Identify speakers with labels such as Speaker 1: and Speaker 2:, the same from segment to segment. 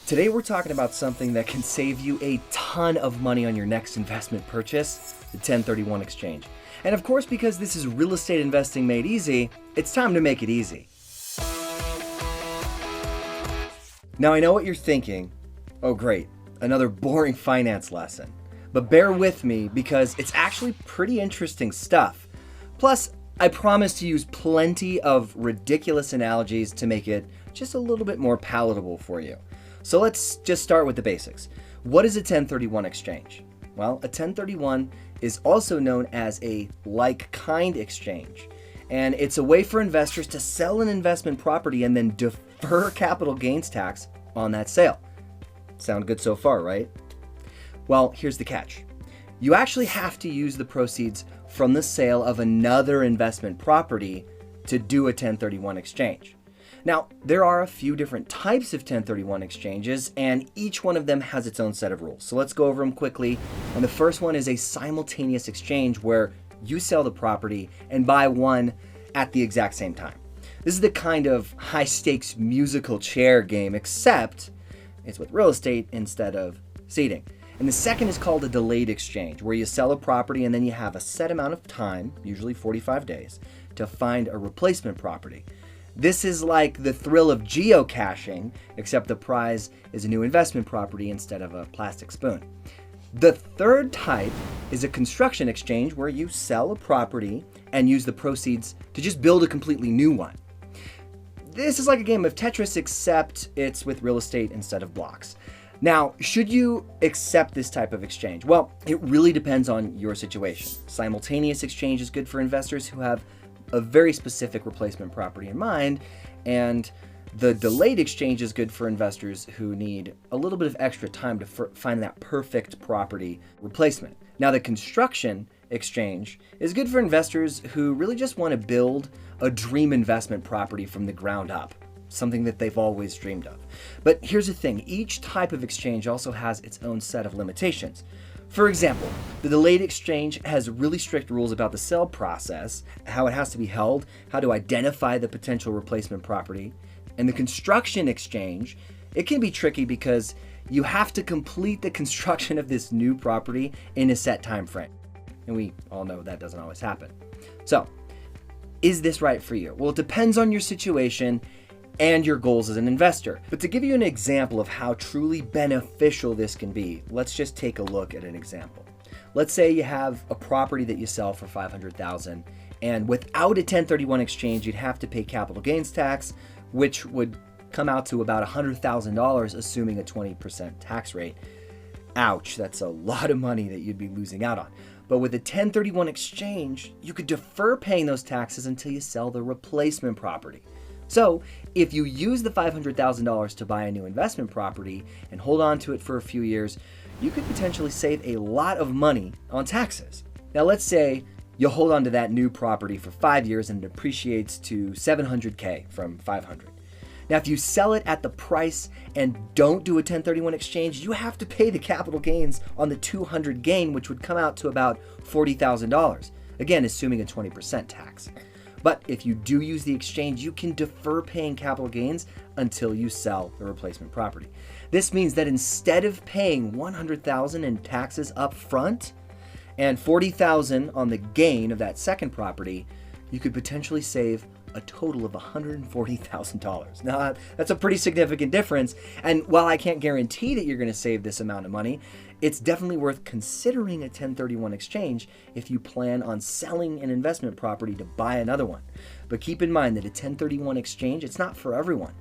Speaker 1: Today we're talking about something that can save you a ton of money on your next investment purchase, the 1031 exchange. And of course, because this is real estate investing made easy, it's time to make it easy. Now I know what you're thinking. Oh great, another boring finance lesson. But bear with me because it's actually pretty interesting stuff. Plus, I promise to use plenty of ridiculous analogies to make it just a little bit more palatable for you. So let's just start with the basics. What is a 1031 exchange? Well, a 1031 is also known as a like-kind exchange. And it's a way for investors to sell an investment property and then defer capital gains tax on that sale. Sound good so far, right? Well, here's the catch. You actually have to use the proceeds from the sale of another investment property to do a 1031 exchange. Now, there are a few different types of 1031 exchanges, and each one of them has its own set of rules. So let's go over them quickly. And the first one is a simultaneous exchange where you sell the property and buy one at the exact same time. This is the kind of high-stakes musical chair game, except it's with real estate instead of seating. And the second is called a delayed exchange, where you sell a property and then you have a set amount of time, usually 45 days, to find a replacement property. This is like the thrill of geocaching, except the prize is a new investment property instead of a plastic spoon. The third type is a construction exchange where you sell a property and use the proceeds to just build a completely new one. This is like a game of Tetris, except it's with real estate instead of blocks. Now, should you accept this type of exchange? Well, it really depends on your situation. Simultaneous exchange is good for investors who have a very specific replacement property in mind, and the delayed exchange is good for investors who need a little bit of extra time to find that perfect property replacement. Now, the construction exchange is good for investors who really just want to build a dream investment property from the ground up, something that they've always dreamed of. But here's the thing, each type of exchange also has its own set of limitations. For example, the delayed exchange has really strict rules about the sale process, how it has to be held, how to identify the potential replacement property. And the construction exchange, it can be tricky because you have to complete the construction of this new property in a set time frame. And we all know that doesn't always happen. So, is this right for you? Well, it depends on your situation and your goals as an investor. But to give you an example of how truly beneficial this can be, let's just take a look at an example. Let's say you have a property that you sell for $500,000, and without a 1031 exchange, you'd have to pay capital gains tax, which would come out to about $100,000, assuming a 20% tax rate. Ouch, that's a lot of money that you'd be losing out on. But with a 1031 exchange, you could defer paying those taxes until you sell the replacement property. So if you use the $500,000 to buy a new investment property and hold on to it for a few years, you could potentially save a lot of money on taxes. Now let's say you hold on to that new property for 5 years and it appreciates to $700K from $500. Now if you sell it at the price and don't do a 1031 exchange, you have to pay the capital gains on the $200 gain, which would come out to about $40,000. Again, assuming a 20% tax. But if you do use the exchange, you can defer paying capital gains until you sell the replacement property. This means that instead of paying $100,000 in taxes up front and $40,000 on the gain of that second property, you could potentially save a total of $140,000. Now, that's a pretty significant difference. And while I can't guarantee that you're going to save this amount of money, it's definitely worth considering a 1031 exchange if you plan on selling an investment property to buy another one. But keep in mind that a 1031 exchange, it's not for everyone.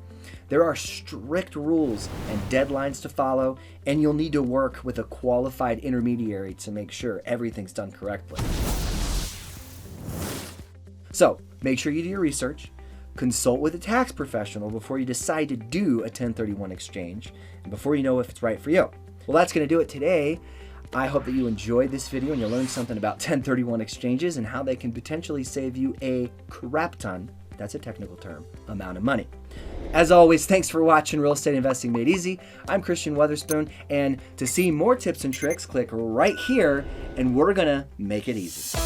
Speaker 1: There are strict rules and deadlines to follow, and you'll need to work with a qualified intermediary to make sure everything's done correctly. So, make sure you do your research, consult with a tax professional before you decide to do a 1031 exchange, and before you know if it's right for you. Well, that's going to do it today. I hope that you enjoyed this video and you learned something about 1031 exchanges and how they can potentially save you a crap ton, that's a technical term, amount of money. As always, thanks for watching Real Estate Investing Made Easy. I'm Christian Weatherspoon, and to see more tips and tricks, click right here, and we're going to make it easy.